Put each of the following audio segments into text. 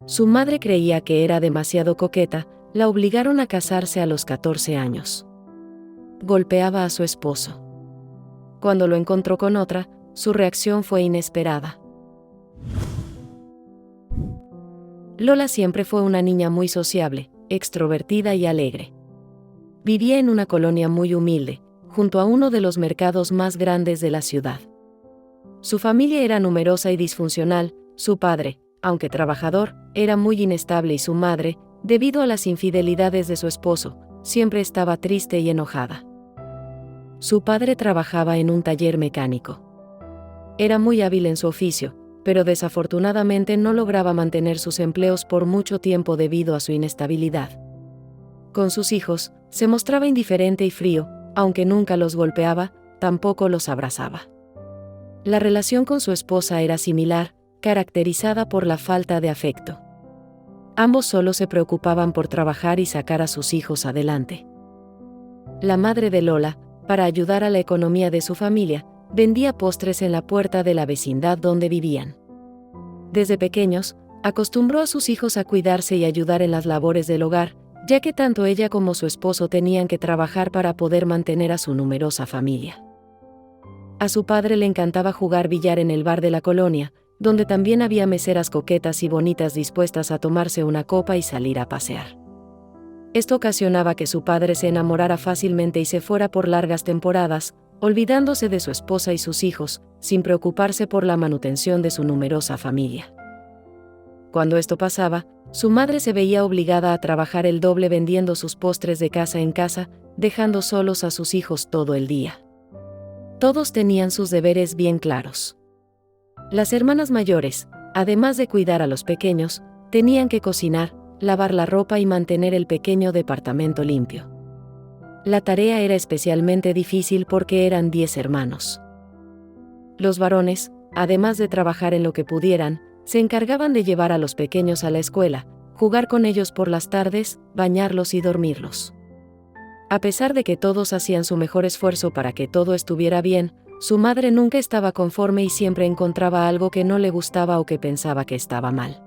Su madre creía que era demasiado coqueta, la obligaron a casarse a los 14 años. Golpeaba a su esposo. Cuando lo encontró con otra, su reacción fue inesperada. Lola siempre fue una niña muy sociable, extrovertida y alegre. Vivía en una colonia muy humilde, junto a uno de los mercados más grandes de la ciudad. Su familia era numerosa y disfuncional. Su padre, aunque trabajador, era muy inestable y su madre, debido a las infidelidades de su esposo, siempre estaba triste y enojada. Su padre trabajaba en un taller mecánico. Era muy hábil en su oficio, pero desafortunadamente no lograba mantener sus empleos por mucho tiempo debido a su inestabilidad. Con sus hijos, se mostraba indiferente y frío, aunque nunca los golpeaba, tampoco los abrazaba. La relación con su esposa era similar, caracterizada por la falta de afecto. Ambos solo se preocupaban por trabajar y sacar a sus hijos adelante. La madre de Lola, para ayudar a la economía de su familia, vendía postres en la puerta de la vecindad donde vivían. Desde pequeños, acostumbró a sus hijos a cuidarse y ayudar en las labores del hogar, ya que tanto ella como su esposo tenían que trabajar para poder mantener a su numerosa familia. A su padre le encantaba jugar billar en el bar de la colonia, donde también había meseras coquetas y bonitas dispuestas a tomarse una copa y salir a pasear. Esto ocasionaba que su padre se enamorara fácilmente y se fuera por largas temporadas, olvidándose de su esposa y sus hijos, sin preocuparse por la manutención de su numerosa familia. Cuando esto pasaba, su madre se veía obligada a trabajar el doble vendiendo sus postres de casa en casa, dejando solos a sus hijos todo el día. Todos tenían sus deberes bien claros. Las hermanas mayores, además de cuidar a los pequeños, tenían que cocinar, lavar la ropa y mantener el pequeño departamento limpio. La tarea era especialmente difícil porque eran 10 hermanos. Los varones, además de trabajar en lo que pudieran, se encargaban de llevar a los pequeños a la escuela, jugar con ellos por las tardes, bañarlos y dormirlos. A pesar de que todos hacían su mejor esfuerzo para que todo estuviera bien, su madre nunca estaba conforme y siempre encontraba algo que no le gustaba o que pensaba que estaba mal.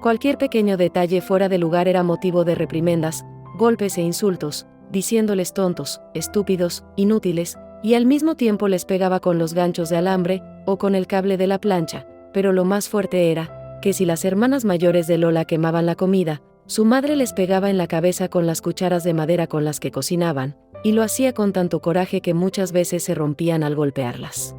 Cualquier pequeño detalle fuera de lugar era motivo de reprimendas, golpes e insultos, diciéndoles tontos, estúpidos, inútiles, y al mismo tiempo les pegaba con los ganchos de alambre o con el cable de la plancha, pero lo más fuerte era que si las hermanas mayores de Lola quemaban la comida, su madre les pegaba en la cabeza con las cucharas de madera con las que cocinaban, y lo hacía con tanto coraje que muchas veces se rompían al golpearlas.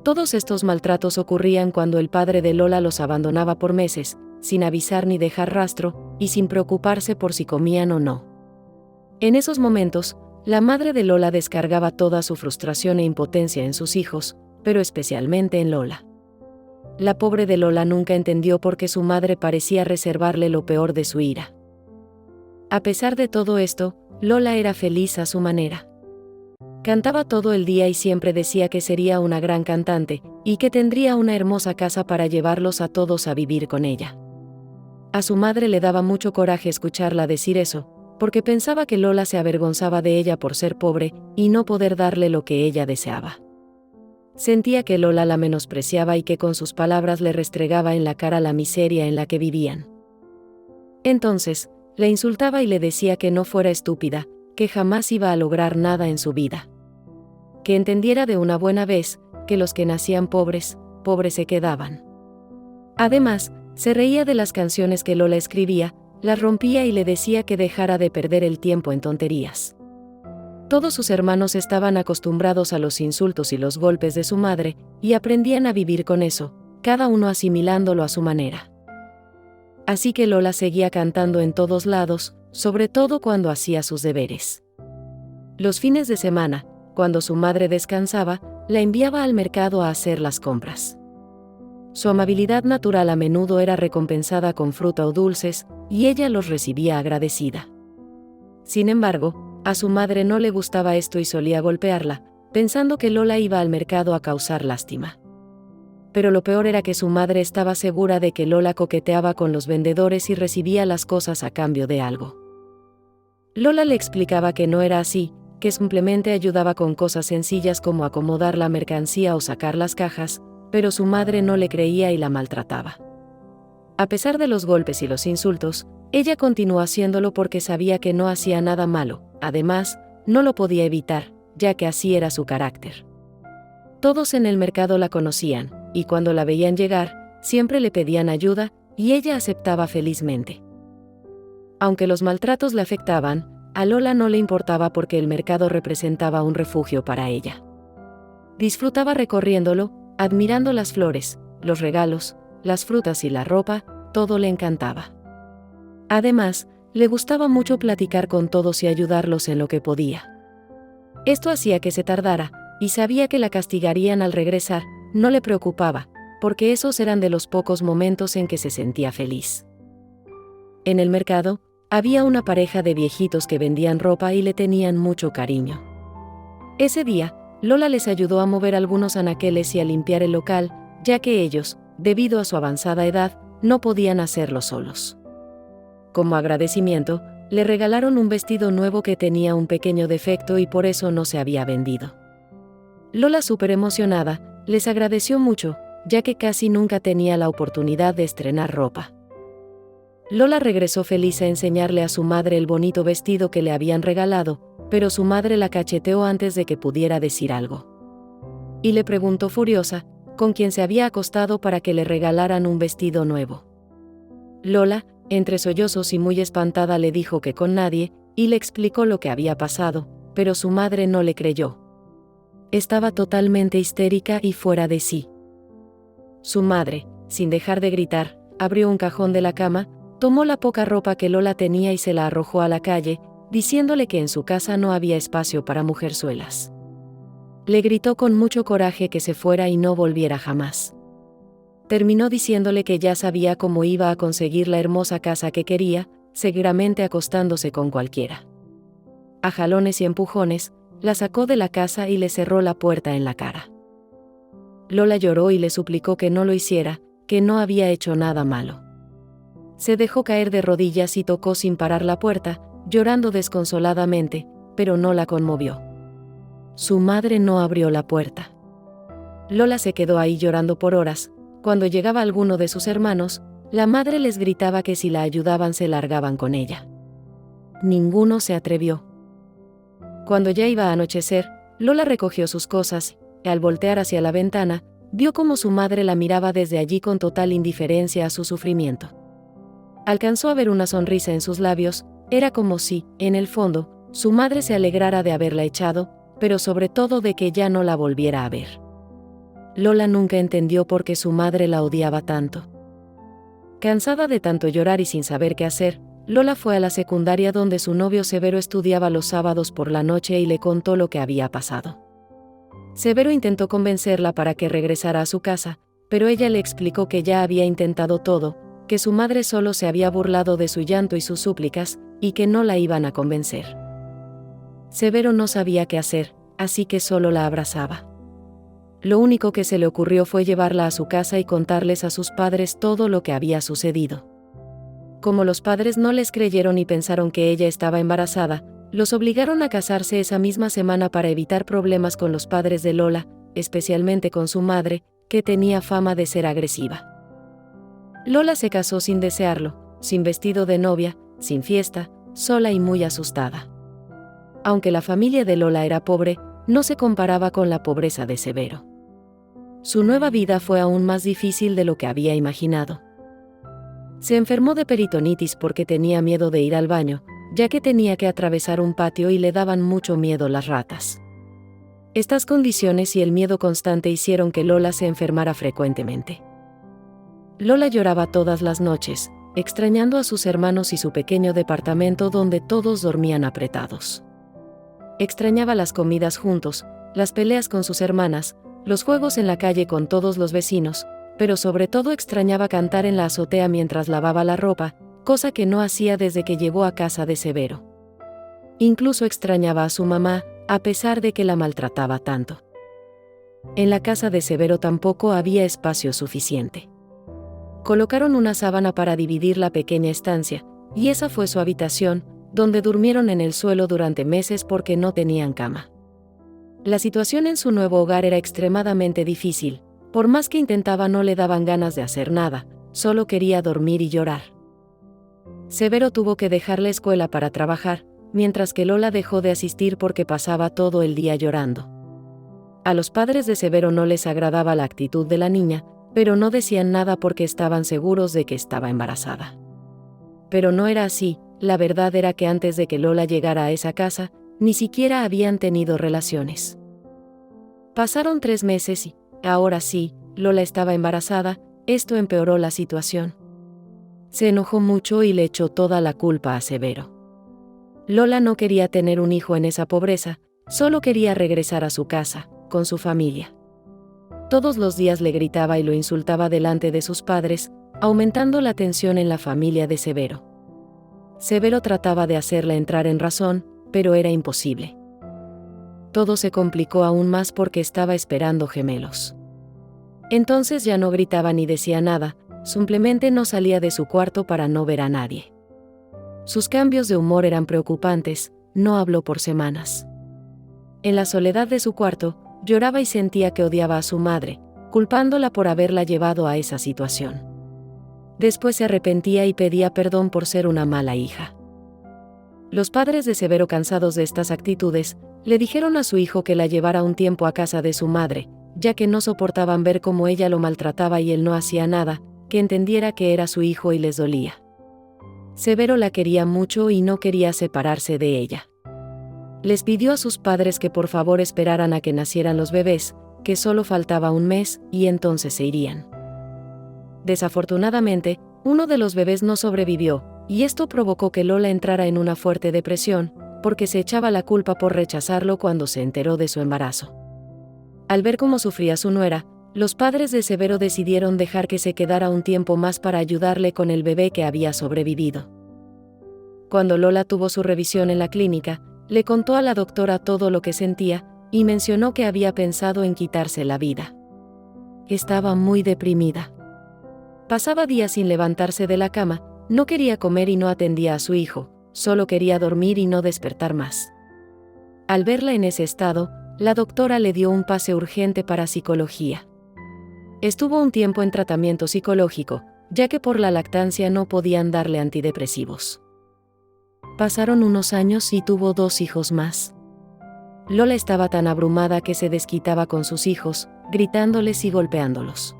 Todos estos maltratos ocurrían cuando el padre de Lola los abandonaba por meses, sin avisar ni dejar rastro, y sin preocuparse por si comían o no. En esos momentos, la madre de Lola descargaba toda su frustración e impotencia en sus hijos, pero especialmente en Lola. La pobre de Lola nunca entendió por qué su madre parecía reservarle lo peor de su ira. A pesar de todo esto, Lola era feliz a su manera. Cantaba todo el día y siempre decía que sería una gran cantante, y que tendría una hermosa casa para llevarlos a todos a vivir con ella. A su madre le daba mucho coraje escucharla decir eso, porque pensaba que Lola se avergonzaba de ella por ser pobre y no poder darle lo que ella deseaba. Sentía que Lola la menospreciaba y que con sus palabras le restregaba en la cara la miseria en la que vivían. Entonces, la insultaba y le decía que no fuera estúpida, que jamás iba a lograr nada en su vida. Que entendiera de una buena vez, que los que nacían pobres, pobres se quedaban. Además, se reía de las canciones que Lola escribía, las rompía y le decía que dejara de perder el tiempo en tonterías. Todos sus hermanos estaban acostumbrados a los insultos y los golpes de su madre, y aprendían a vivir con eso, cada uno asimilándolo a su manera. Así que Lola seguía cantando en todos lados, sobre todo cuando hacía sus deberes. Los fines de semana, cuando su madre descansaba, la enviaba al mercado a hacer las compras. Su amabilidad natural a menudo era recompensada con fruta o dulces, y ella los recibía agradecida. Sin embargo, a su madre no le gustaba esto y solía golpearla, pensando que Lola iba al mercado a causar lástima. Pero lo peor era que su madre estaba segura de que Lola coqueteaba con los vendedores y recibía las cosas a cambio de algo. Lola le explicaba que no era así, que simplemente ayudaba con cosas sencillas como acomodar la mercancía o sacar las cajas, pero su madre no le creía y la maltrataba. A pesar de los golpes y los insultos, ella continuó haciéndolo porque sabía que no hacía nada malo. Además, no lo podía evitar, ya que así era su carácter. Todos en el mercado la conocían, y cuando la veían llegar, siempre le pedían ayuda, y ella aceptaba felizmente. Aunque los maltratos le afectaban, a Lola no le importaba porque el mercado representaba un refugio para ella. Disfrutaba recorriéndolo, admirando las flores, los regalos, las frutas y la ropa, todo le encantaba. Además, le gustaba mucho platicar con todos y ayudarlos en lo que podía. Esto hacía que se tardara, y sabía que la castigarían al regresar, no le preocupaba, porque esos eran de los pocos momentos en que se sentía feliz. En el mercado, había una pareja de viejitos que vendían ropa y le tenían mucho cariño. Ese día, Lola les ayudó a mover algunos anaqueles y a limpiar el local, ya que ellos, debido a su avanzada edad, no podían hacerlo solos. Como agradecimiento, le regalaron un vestido nuevo que tenía un pequeño defecto y por eso no se había vendido. Lola, súper emocionada, les agradeció mucho, ya que casi nunca tenía la oportunidad de estrenar ropa. Lola regresó feliz a enseñarle a su madre el bonito vestido que le habían regalado, pero su madre la cacheteó antes de que pudiera decir algo. Y le preguntó furiosa, con quién se había acostado para que le regalaran un vestido nuevo. Lola, entre sollozos y muy espantada, le dijo que con nadie, y le explicó lo que había pasado, pero su madre no le creyó. Estaba totalmente histérica y fuera de sí. Su madre, sin dejar de gritar, abrió un cajón de la cama, tomó la poca ropa que Lola tenía y se la arrojó a la calle, diciéndole que en su casa no había espacio para mujerzuelas. Le gritó con mucho coraje que se fuera y no volviera jamás. Terminó diciéndole que ya sabía cómo iba a conseguir la hermosa casa que quería, seguramente acostándose con cualquiera. A jalones y empujones, la sacó de la casa y le cerró la puerta en la cara. Lola lloró y le suplicó que no lo hiciera, que no había hecho nada malo. Se dejó caer de rodillas y tocó sin parar la puerta, llorando desconsoladamente, pero no la conmovió. Su madre no abrió la puerta. Lola se quedó ahí llorando por horas. Cuando llegaba alguno de sus hermanos, la madre les gritaba que si la ayudaban se largaban con ella. Ninguno se atrevió. Cuando ya iba a anochecer, Lola recogió sus cosas, y al voltear hacia la ventana, vio cómo su madre la miraba desde allí con total indiferencia a su sufrimiento. Alcanzó a ver una sonrisa en sus labios, era como si, en el fondo, su madre se alegrara de haberla echado, pero sobre todo de que ya no la volviera a ver. Lola nunca entendió por qué su madre la odiaba tanto. Cansada de tanto llorar y sin saber qué hacer, Lola fue a la secundaria donde su novio Severo estudiaba los sábados por la noche y le contó lo que había pasado. Severo intentó convencerla para que regresara a su casa, pero ella le explicó que ya había intentado todo, que su madre solo se había burlado de su llanto y sus súplicas, y que no la iban a convencer. Severo no sabía qué hacer, así que solo la abrazaba. Lo único que se le ocurrió fue llevarla a su casa y contarles a sus padres todo lo que había sucedido. Como los padres no les creyeron y pensaron que ella estaba embarazada, los obligaron a casarse esa misma semana para evitar problemas con los padres de Lola, especialmente con su madre, que tenía fama de ser agresiva. Lola se casó sin desearlo, sin vestido de novia, sin fiesta, sola y muy asustada. Aunque la familia de Lola era pobre, no se comparaba con la pobreza de Severo. Su nueva vida fue aún más difícil de lo que había imaginado. Se enfermó de peritonitis porque tenía miedo de ir al baño, ya que tenía que atravesar un patio y le daban mucho miedo las ratas. Estas condiciones y el miedo constante hicieron que Lola se enfermara frecuentemente. Lola lloraba todas las noches, extrañando a sus hermanos y su pequeño departamento donde todos dormían apretados. Extrañaba las comidas juntos, las peleas con sus hermanas, los juegos en la calle con todos los vecinos, pero sobre todo extrañaba cantar en la azotea mientras lavaba la ropa, cosa que no hacía desde que llegó a casa de Severo. Incluso extrañaba a su mamá, a pesar de que la maltrataba tanto. En la casa de Severo tampoco había espacio suficiente. Colocaron una sábana para dividir la pequeña estancia, y esa fue su habitación, donde durmieron en el suelo durante meses porque no tenían cama. La situación en su nuevo hogar era extremadamente difícil, por más que intentaba no le daban ganas de hacer nada, solo quería dormir y llorar. Severo tuvo que dejar la escuela para trabajar, mientras que Lola dejó de asistir porque pasaba todo el día llorando. A los padres de Severo no les agradaba la actitud de la niña, pero no decían nada porque estaban seguros de que estaba embarazada. Pero no era así, la verdad era que antes de que Lola llegara a esa casa, ni siquiera habían tenido relaciones. Pasaron 3 meses y, ahora sí, Lola estaba embarazada. Esto empeoró la situación. Se enojó mucho y le echó toda la culpa a Severo. Lola no quería tener un hijo en esa pobreza, solo quería regresar a su casa, con su familia. Todos los días le gritaba y lo insultaba delante de sus padres, aumentando la tensión en la familia de Severo. Severo trataba de hacerla entrar en razón, pero era imposible. Todo se complicó aún más porque estaba esperando gemelos. Entonces ya no gritaba ni decía nada, simplemente no salía de su cuarto para no ver a nadie. Sus cambios de humor eran preocupantes, no habló por semanas. En la soledad de su cuarto, lloraba y sentía que odiaba a su madre, culpándola por haberla llevado a esa situación. Después se arrepentía y pedía perdón por ser una mala hija. Los padres de Severo, cansados de estas actitudes, le dijeron a su hijo que la llevara un tiempo a casa de su madre, ya que no soportaban ver cómo ella lo maltrataba y él no hacía nada, que entendiera que era su hijo y les dolía. Severo la quería mucho y no quería separarse de ella. Les pidió a sus padres que por favor esperaran a que nacieran los bebés, que solo faltaba un mes, y entonces se irían. Desafortunadamente, uno de los bebés no sobrevivió, y esto provocó que Lola entrara en una fuerte depresión, porque se echaba la culpa por rechazarlo cuando se enteró de su embarazo. Al ver cómo sufría su nuera, los padres de Severo decidieron dejar que se quedara un tiempo más para ayudarle con el bebé que había sobrevivido. Cuando Lola tuvo su revisión en la clínica, le contó a la doctora todo lo que sentía, y mencionó que había pensado en quitarse la vida. Estaba muy deprimida. Pasaba días sin levantarse de la cama, no quería comer y no atendía a su hijo, solo quería dormir y no despertar más. Al verla en ese estado, la doctora le dio un pase urgente para psicología. Estuvo un tiempo en tratamiento psicológico, ya que por la lactancia no podían darle antidepresivos. Pasaron unos años y tuvo 2 hijos más. Lola estaba tan abrumada que se desquitaba con sus hijos, gritándoles y golpeándolos.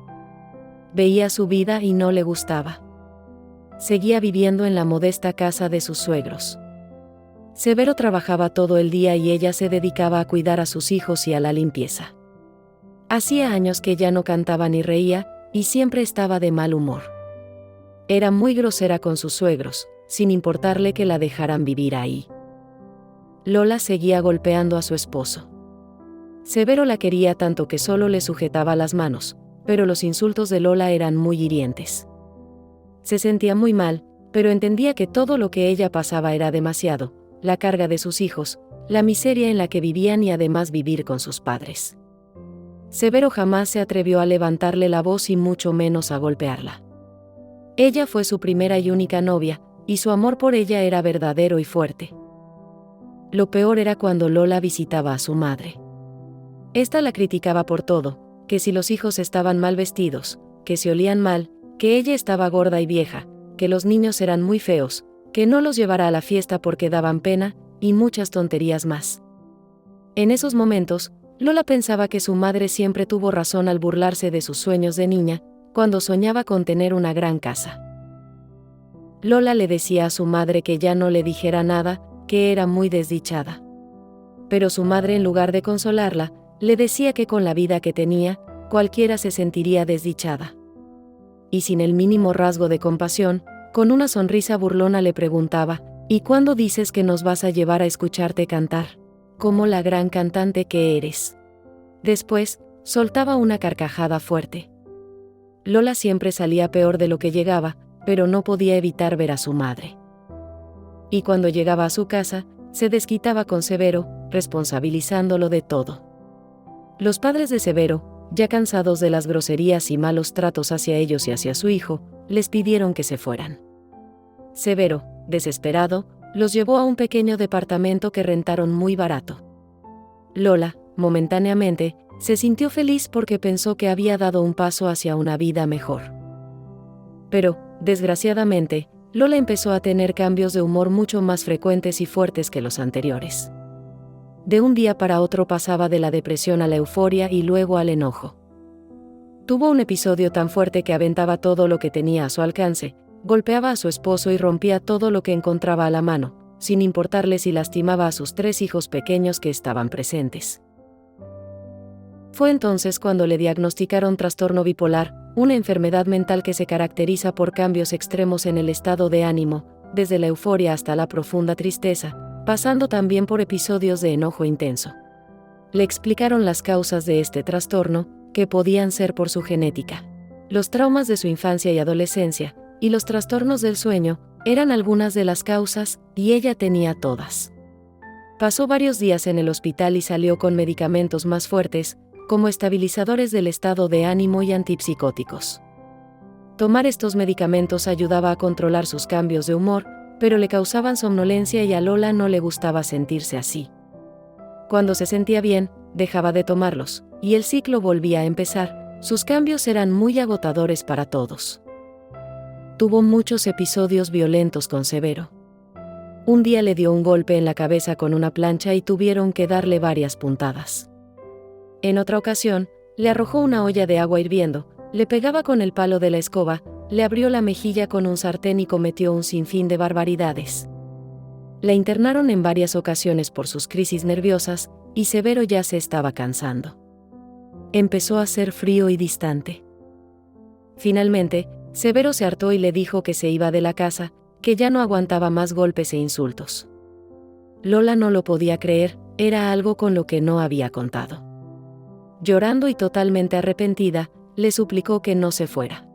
Veía su vida y no le gustaba. Seguía viviendo en la modesta casa de sus suegros. Severo trabajaba todo el día y ella se dedicaba a cuidar a sus hijos y a la limpieza. Hacía años que ya no cantaba ni reía, y siempre estaba de mal humor. Era muy grosera con sus suegros, sin importarle que la dejaran vivir ahí. Lola seguía golpeando a su esposo. Severo la quería tanto que solo le sujetaba las manos, pero los insultos de Lola eran muy hirientes. Se sentía muy mal, pero entendía que todo lo que ella pasaba era demasiado, la carga de sus hijos, la miseria en la que vivían y además vivir con sus padres. Severo jamás se atrevió a levantarle la voz y mucho menos a golpearla. Ella fue su primera y única novia, y su amor por ella era verdadero y fuerte. Lo peor era cuando Lola visitaba a su madre. Esta la criticaba por todo, que si los hijos estaban mal vestidos, que se olían mal, que ella estaba gorda y vieja, que los niños eran muy feos, que no los llevara a la fiesta porque daban pena, y muchas tonterías más. En esos momentos, Lola pensaba que su madre siempre tuvo razón al burlarse de sus sueños de niña, cuando soñaba con tener una gran casa. Lola le decía a su madre que ya no le dijera nada, que era muy desdichada. Pero su madre, en lugar de consolarla, le decía que con la vida que tenía, cualquiera se sentiría desdichada. Y sin el mínimo rasgo de compasión, con una sonrisa burlona le preguntaba, ¿y cuándo dices que nos vas a llevar a escucharte cantar? Como la gran cantante que eres. Después, soltaba una carcajada fuerte. Lola siempre salía peor de lo que llegaba, pero no podía evitar ver a su madre. Y cuando llegaba a su casa, se desquitaba con Severo, responsabilizándolo de todo. Los padres de Severo, ya cansados de las groserías y malos tratos hacia ellos y hacia su hijo, les pidieron que se fueran. Severo, desesperado, los llevó a un pequeño departamento que rentaron muy barato. Lola, momentáneamente, se sintió feliz porque pensó que había dado un paso hacia una vida mejor. Pero, desgraciadamente, Lola empezó a tener cambios de humor mucho más frecuentes y fuertes que los anteriores. De un día para otro pasaba de la depresión a la euforia y luego al enojo. Tuvo un episodio tan fuerte que aventaba todo lo que tenía a su alcance, golpeaba a su esposo y rompía todo lo que encontraba a la mano, sin importarle si lastimaba a sus 3 hijos pequeños que estaban presentes. Fue entonces cuando le diagnosticaron trastorno bipolar, una enfermedad mental que se caracteriza por cambios extremos en el estado de ánimo, desde la euforia hasta la profunda tristeza, pasando también por episodios de enojo intenso. Le explicaron las causas de este trastorno, que podían ser por su genética. Los traumas de su infancia y adolescencia, y los trastornos del sueño, eran algunas de las causas, y ella tenía todas. Pasó varios días en el hospital y salió con medicamentos más fuertes, como estabilizadores del estado de ánimo y antipsicóticos. Tomar estos medicamentos ayudaba a controlar sus cambios de humor, pero le causaban somnolencia y a Lola no le gustaba sentirse así. Cuando se sentía bien, dejaba de tomarlos, y el ciclo volvía a empezar. Sus cambios eran muy agotadores para todos. Tuvo muchos episodios violentos con Severo. Un día le dio un golpe en la cabeza con una plancha y tuvieron que darle varias puntadas. En otra ocasión, le arrojó una olla de agua hirviendo, le pegaba con el palo de la escoba, le abrió la mejilla con un sartén y cometió un sinfín de barbaridades. La internaron en varias ocasiones por sus crisis nerviosas, y Severo ya se estaba cansando. Empezó a ser frío y distante. Finalmente, Severo se hartó y le dijo que se iba de la casa, que ya no aguantaba más golpes e insultos. Lola no lo podía creer, era algo con lo que no había contado. Llorando y totalmente arrepentida, le suplicó que no se fuera.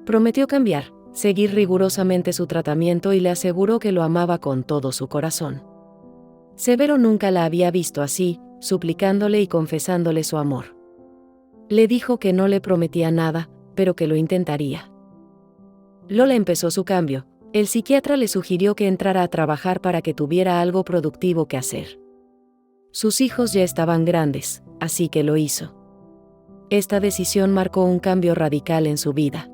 Prometió cambiar, seguir rigurosamente su tratamiento y le aseguró que lo amaba con todo su corazón. Severo nunca la había visto así, suplicándole y confesándole su amor. Le dijo que no le prometía nada, pero que lo intentaría. Lola empezó su cambio. El psiquiatra le sugirió que entrara a trabajar para que tuviera algo productivo que hacer. Sus hijos ya estaban grandes, así que lo hizo. Esta decisión marcó un cambio radical en su vida.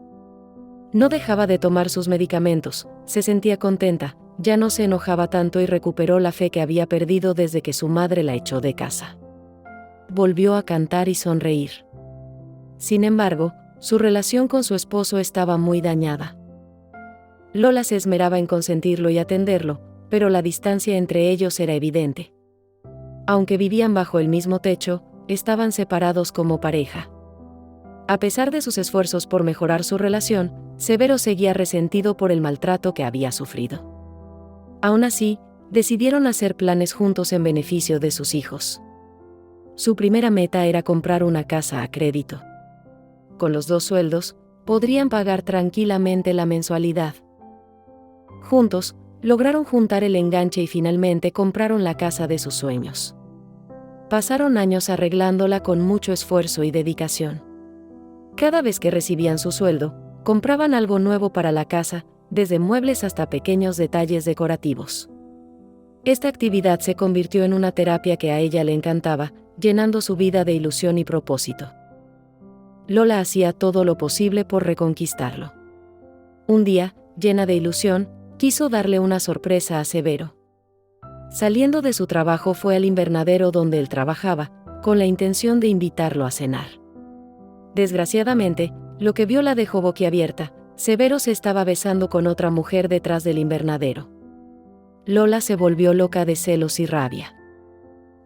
No dejaba de tomar sus medicamentos, se sentía contenta, ya no se enojaba tanto y recuperó la fe que había perdido desde que su madre la echó de casa. Volvió a cantar y sonreír. Sin embargo, su relación con su esposo estaba muy dañada. Lola se esmeraba en consentirlo y atenderlo, pero la distancia entre ellos era evidente. Aunque vivían bajo el mismo techo, estaban separados como pareja. A pesar de sus esfuerzos por mejorar su relación, Severo seguía resentido por el maltrato que había sufrido. Aún así, decidieron hacer planes juntos en beneficio de sus hijos. Su primera meta era comprar una casa a crédito. Con los 2 sueldos, podrían pagar tranquilamente la mensualidad. Juntos, lograron juntar el enganche y finalmente compraron la casa de sus sueños. Pasaron años arreglándola con mucho esfuerzo y dedicación. Cada vez que recibían su sueldo, compraban algo nuevo para la casa, desde muebles hasta pequeños detalles decorativos. Esta actividad se convirtió en una terapia que a ella le encantaba, llenando su vida de ilusión y propósito. Lola hacía todo lo posible por reconquistarlo. Un día, llena de ilusión, quiso darle una sorpresa a Severo. Saliendo de su trabajo fue al invernadero donde él trabajaba, con la intención de invitarlo a cenar. Desgraciadamente, lo que vio la dejó boquiabierta. Severo se estaba besando con otra mujer detrás del invernadero. Lola se volvió loca de celos y rabia.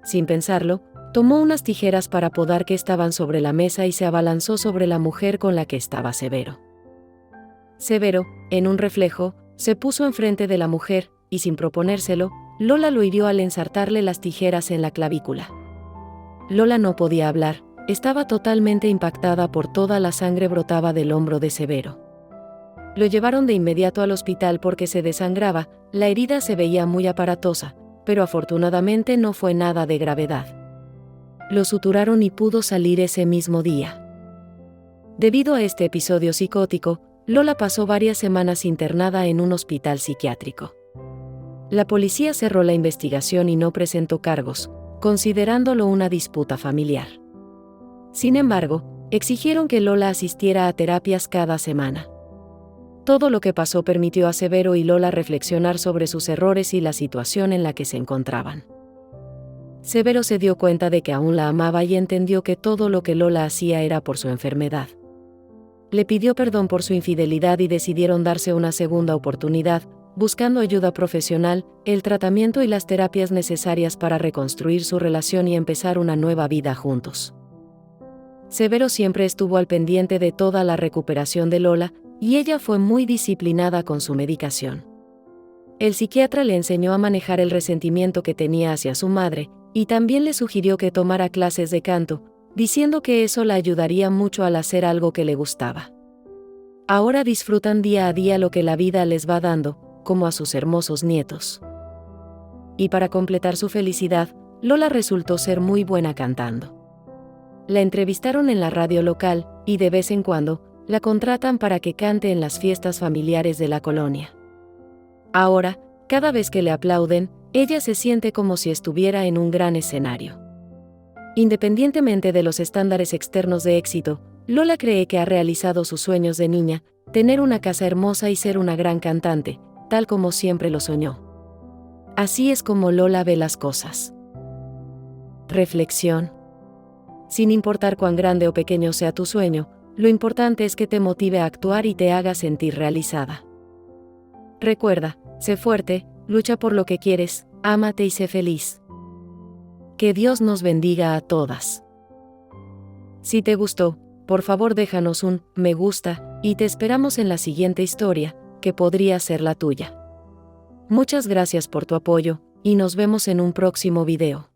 Sin pensarlo, tomó unas tijeras para podar que estaban sobre la mesa y se abalanzó sobre la mujer con la que estaba Severo. Severo, en un reflejo, se puso enfrente de la mujer, y sin proponérselo, Lola lo hirió al ensartarle las tijeras en la clavícula. Lola no podía hablar, estaba totalmente impactada por toda la sangre brotaba del hombro de Severo. Lo llevaron de inmediato al hospital porque se desangraba, la herida se veía muy aparatosa, pero afortunadamente no fue nada de gravedad. Lo suturaron y pudo salir ese mismo día. Debido a este episodio psicótico, Lola pasó varias semanas internada en un hospital psiquiátrico. La policía cerró la investigación y no presentó cargos, considerándolo una disputa familiar. Sin embargo, exigieron que Lola asistiera a terapias cada semana. Todo lo que pasó permitió a Severo y Lola reflexionar sobre sus errores y la situación en la que se encontraban. Severo se dio cuenta de que aún la amaba y entendió que todo lo que Lola hacía era por su enfermedad. Le pidió perdón por su infidelidad y decidieron darse una segunda oportunidad, buscando ayuda profesional, el tratamiento y las terapias necesarias para reconstruir su relación y empezar una nueva vida juntos. Severo siempre estuvo al pendiente de toda la recuperación de Lola, y ella fue muy disciplinada con su medicación. El psiquiatra le enseñó a manejar el resentimiento que tenía hacia su madre, y también le sugirió que tomara clases de canto, diciendo que eso la ayudaría mucho al hacer algo que le gustaba. Ahora disfrutan día a día lo que la vida les va dando, como a sus hermosos nietos. Y para completar su felicidad, Lola resultó ser muy buena cantando. La entrevistaron en la radio local, y de vez en cuando, la contratan para que cante en las fiestas familiares de la colonia. Ahora, cada vez que le aplauden, ella se siente como si estuviera en un gran escenario. Independientemente de los estándares externos de éxito, Lola cree que ha realizado sus sueños de niña, tener una casa hermosa y ser una gran cantante, tal como siempre lo soñó. Así es como Lola ve las cosas. Reflexión. Sin importar cuán grande o pequeño sea tu sueño, lo importante es que te motive a actuar y te haga sentir realizada. Recuerda, sé fuerte, lucha por lo que quieres, ámate y sé feliz. Que Dios nos bendiga a todas. Si te gustó, por favor déjanos un me gusta, y te esperamos en la siguiente historia, que podría ser la tuya. Muchas gracias por tu apoyo, y nos vemos en un próximo video.